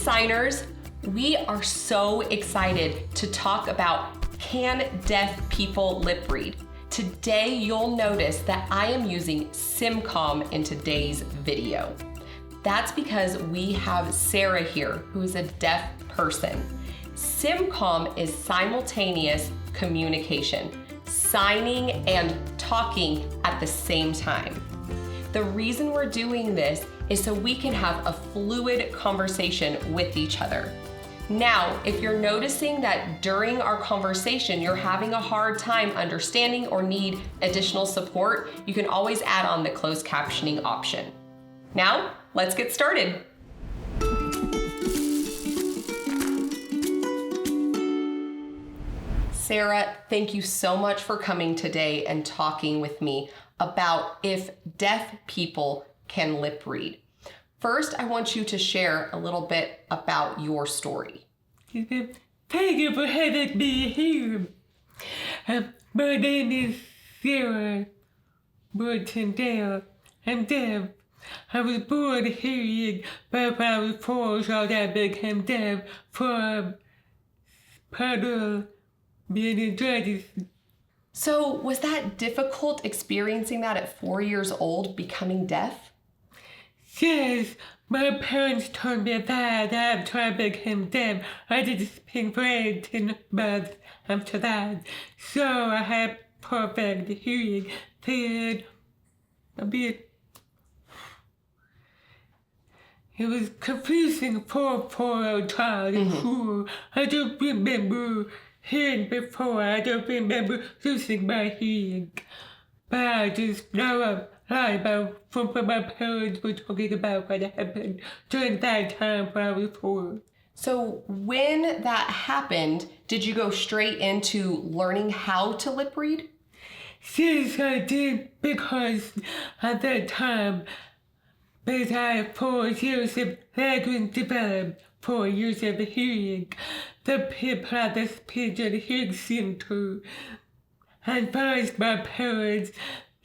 signers, we are so excited to talk about can deaf people lip read. Today you'll notice that I am using SimCom in today's video. That's because we have Sarah here, who is a deaf person. SimCom is simultaneous communication, signing and talking at the same time. The reason we're doing this is so we can have a fluid conversation with each other. Now, if you're noticing that during our conversation you're having a hard time understanding or need additional support, you can always add on the closed captioning option. Now, let's get started. Sarah, thank you so much for coming today and talking with me about if deaf people can lip read. First, I want you to share a little bit about your story. Thank you for having me here. My name is Sarah Dale. I'm deaf. I was born hearing, but when I was 4 so I became deaf from spinal meningitis. So was that difficult experiencing that at 4 years old, becoming deaf? Yes, my parents told me that after I became deaf, I didn't speak for 18 months after that. So I had perfect hearing. Then it was confusing for a child in school. I don't remember hearing before. I don't remember losing my hearing. But I just know a lot about from what my parents were talking about what happened during that time when I was 4. So when that happened, did you go straight into learning how to lip read? Yes, I did, because at that time, because I had 4 years of language development, 4 years of hearing, the people at the speech and hearing center advised my parents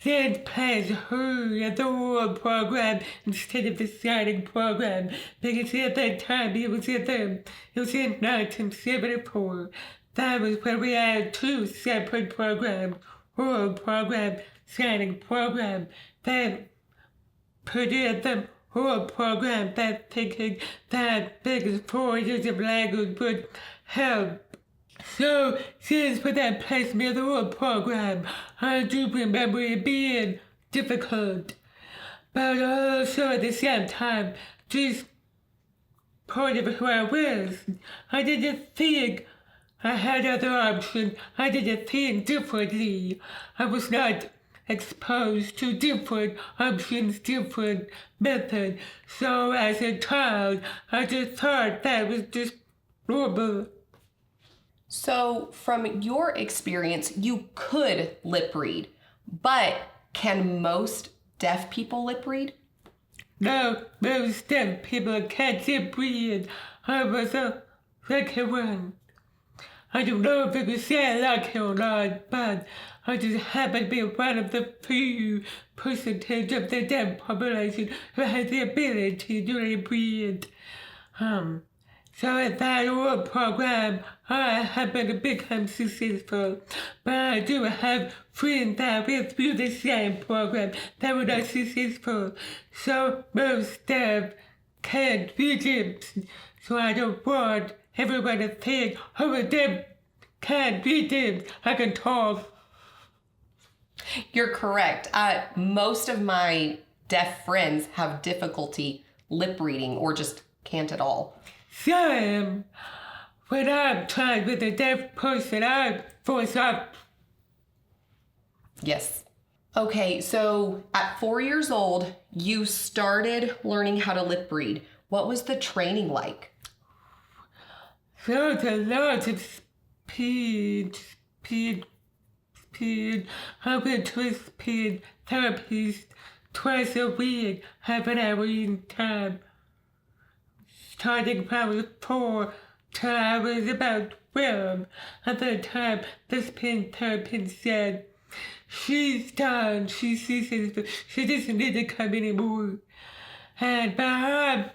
then planned her the whole program instead of the signing program, because at that time it was in 1974. That was when we had 2 separate programs, oral program, signing program. Then put in the whole program that thinking that because 4 years of language would help. So, since when that placed me in the whole program, I do remember it being difficult. But also at the same time, just part of who I was. I didn't think I had other options. I didn't think differently. I was not exposed to different options, different methods. So as a child, I just thought that was just normal. So from your experience, you could lip read, but can most deaf people lip read? No, most deaf people can't lip read. I was a lucky one. I don't know if it was say lucky or not, but I just happened to be one of the few percentage of the deaf population who had the ability to lip read. So at that whole program, I happened to become successful. But I do have friends that went through the same program that were not successful. So most deaf can't read lips. So I don't want everyone to think, oh, a deaf can't read lips. I can talk. You're correct. Most of my deaf friends have difficulty lip reading or just can't at all. So, when I'm trying with a deaf person, I force up. Yes. Okay, so at 4 years old, you started learning how to lip read. What was the training like? There's a lot of speed. I went to a speed therapist twice a week, half an hour in time. Starting when I was 4 till I was about 12. At that time, the speech therapist said, she's done, she doesn't need to come anymore. And by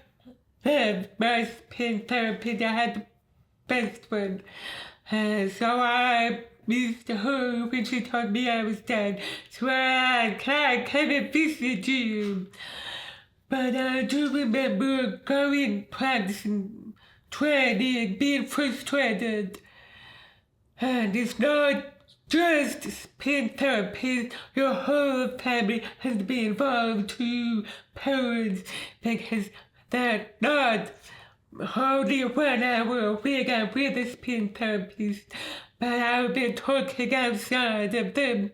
my speech therapist, I had the best one. So I missed her when she told me I was done. So I can't come and visit you. But I do remember going, practicing, training, being frustrated. And it's not just speech therapy, your whole family has to be involved too, parents, because they're not only 1 hour a week I'm with a speech therapist, but I've been talking outside of them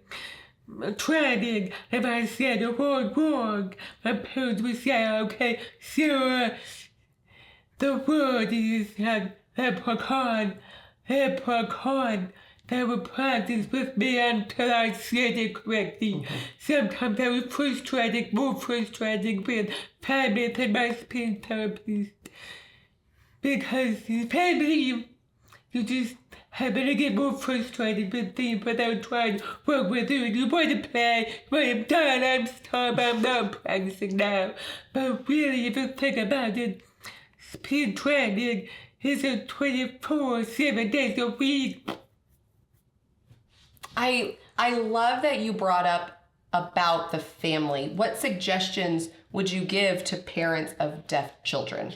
training. If I said a word wrong, my parents would say, okay, so the word is leprechaun, leprechaun. They would practice with me until I said it correctly. Sometimes I was frustrated, more frustrated with family than my speech therapist. Because in family, you just happen to get more frustrated with things without trying to work with you. You want to play, when I'm done, I'm stopped, I'm not practicing now. But really, if you think about it, speed training is a 24/7 days a week. I love that you brought up about the family. What suggestions would you give to parents of deaf children?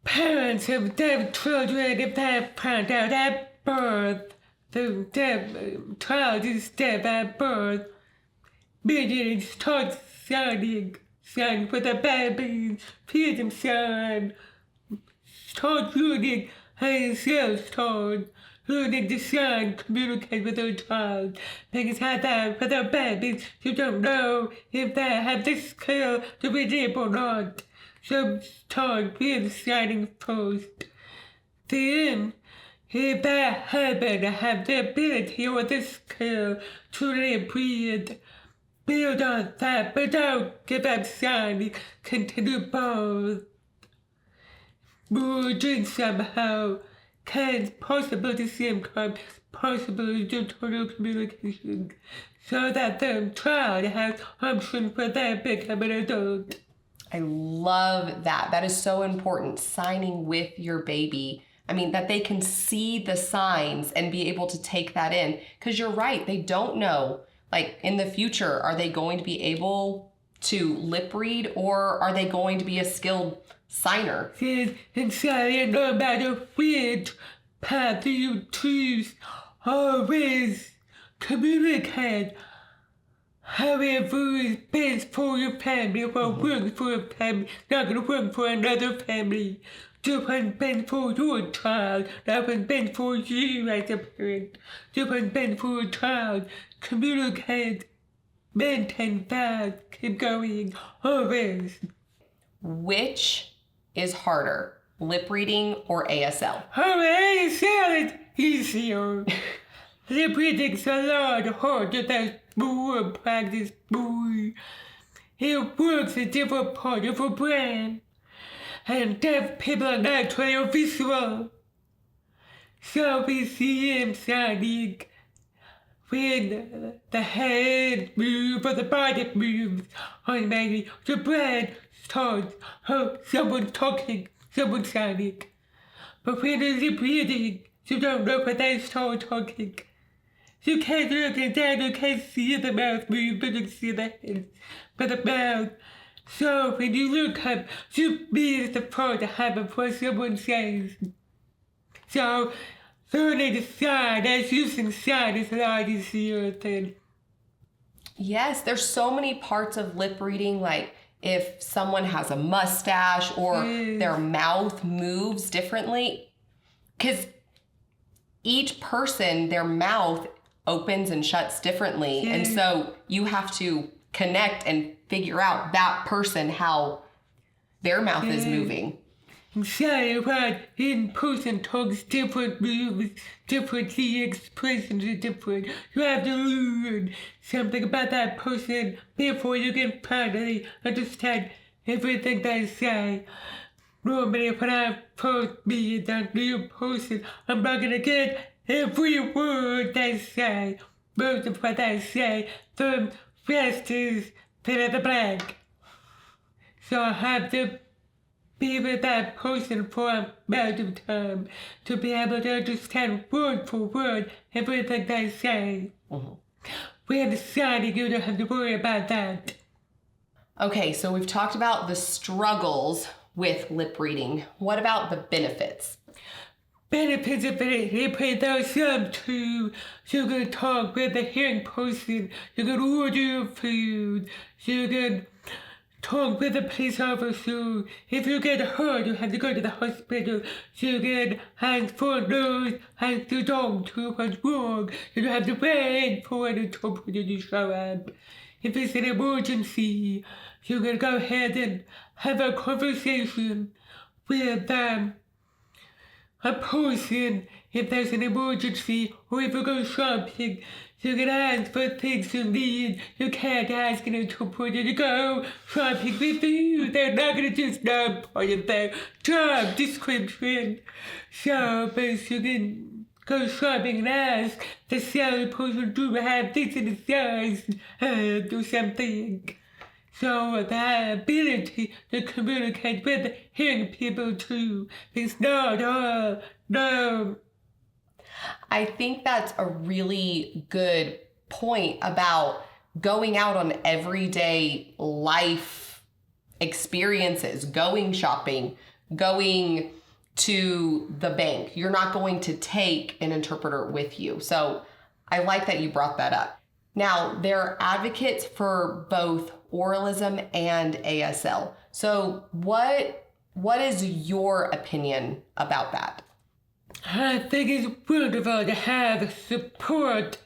Parents of deaf children, if they found out at birth, the deaf child is deaf at birth, meaning start signing with the baby, feed them sign, start learning how to start learning to sign, communicate with their child. Because at that, with their babies, you don't know if they have the skill to read it or not. So start with signing first. Then, if they happen to have the ability or the skill to read, build on that, but don't give up signing. Continue both. Merging somehow. Can possible to SIM-com, possible to do total communication, so that the child has options for them become an adult. I love that. That is so important. Signing with your baby. I mean, that they can see the signs and be able to take that in. Because you're right, they don't know. Like in the future, are they going to be able to lip read, or are they going to be a skilled signer? Yes, and sorry, no matter which path you choose, always communicate. However is best for your family, what works for a family, not gonna work for another family. Do what's best for your child, not what's best for you as a parent. Do what's best for a child. Communicate, maintain that, keep going, always. Which is harder, lip reading or ASL? ASL is easier. Lip reading's a lot harder. There's more practice, boy. It works a different part of our brain. And deaf people are naturally visual. So we see him signing when the head moves or the body moves. Automatically, the brain starts, oh, someone's talking, someone's signing. But when it's lip reading, you don't know when they start talking. You can't look at that, you can't see the mouth move, but you can see the head, but the mouth. So when you look up, you miss the part that happens before someone says. So learning to sign as using sign is a lot easier than. Yes, there's so many parts of lip reading, like if someone has a mustache or their mouth moves differently. Because each person, their mouth opens and shuts differently. And so you have to connect and figure out that person, how their mouth is moving. Sorry, right, in person talks different moves, differently, expressions are different. You have to learn something about that person before you can finally understand everything they say. Normally, when I first meet that new person, I'm not gonna get every word they say. Most of what they say, the rest is fill in the blank. So I have to be with that person for a amount of time to be able to understand word for word everything they say. When signing, you don't have to worry about that. Okay, so we've talked about the struggles with lip reading. What about the benefits? Benefits of lip reading, there are some too. You can talk with a hearing person, you can order your food, you can talk with a police officer. If you get hurt, you have to go to the hospital. You can ask for a nurse, ask the doctor what's wrong. You don't have to wait for an interpreter to show up. If it's an emergency, you can go ahead and have a conversation with a person if there's an emergency, or if you go shopping. You can ask for things you need. You can't ask an interpreter to go shopping with you. They're not going to just know part of their job description. So, but you can go shopping and ask the salesperson to have this in the size or something. So the ability to communicate with hearing people too is not all, no. I think that's a really good point about going out on everyday life experiences, going shopping, going to the bank. You're not going to take an interpreter with you. So I like that you brought that up. Now, there are advocates for both oralism and ASL. So what is your opinion about that? I think it's wonderful to have support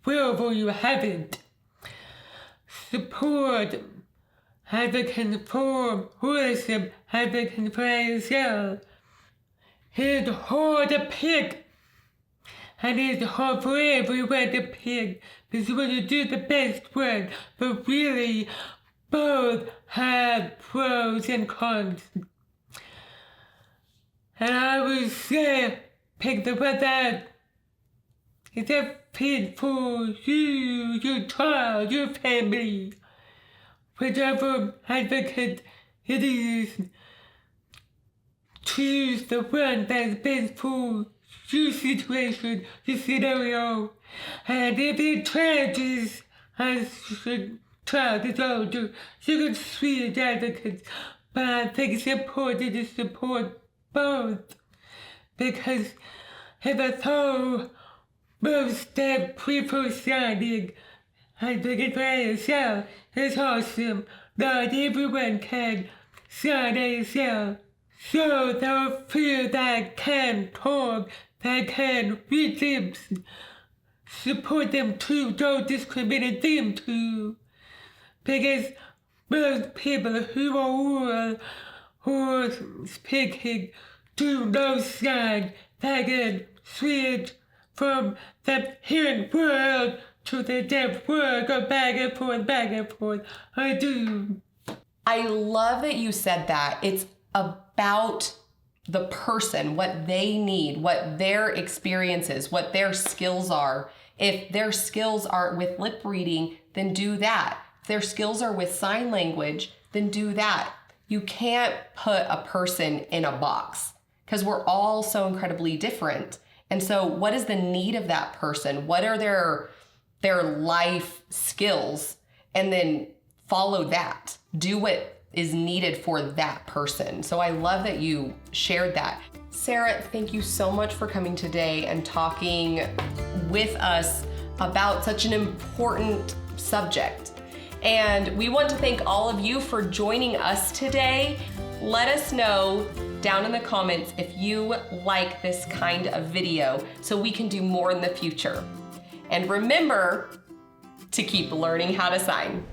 wherever you have it. Support advocates for oralism, advocates for ASL. It's hard to pick. And it's hard for everyone to pick because you want to do the best one, but really both have pros and cons. And I would say pick the one that is a fit for you, your child, your family, whichever advocate it is. Choose the one that's best for your situation, your scenario, and if it changes as your child is older, you can switch advocates. But I think it's important to support both, because even though most that prefer signing advocate for ASL is awesome, not everyone can sign ASL. So there are few that can talk, that can read lips. Support them too, don't discriminate them too. Because most people who are oral or speaking do no sign, they can switch from the hearing world to the deaf world, go back and forth, back and forth. I do. I love that you said that. It's about the person, what they need, what their experience is, what their skills are. If their skills are with lip reading, then do that. If their skills are with sign language, then do that. You can't put a person in a box because we're all so incredibly different. And so what is the need of that person? What are their life skills? And then follow that. Do what is needed for that person. So I love that you shared that. Sarah, thank you so much for coming today and talking with us about such an important subject. And we want to thank all of you for joining us today. Let us know down in the comments if you like this kind of video so we can do more in the future. And remember to keep learning how to sign.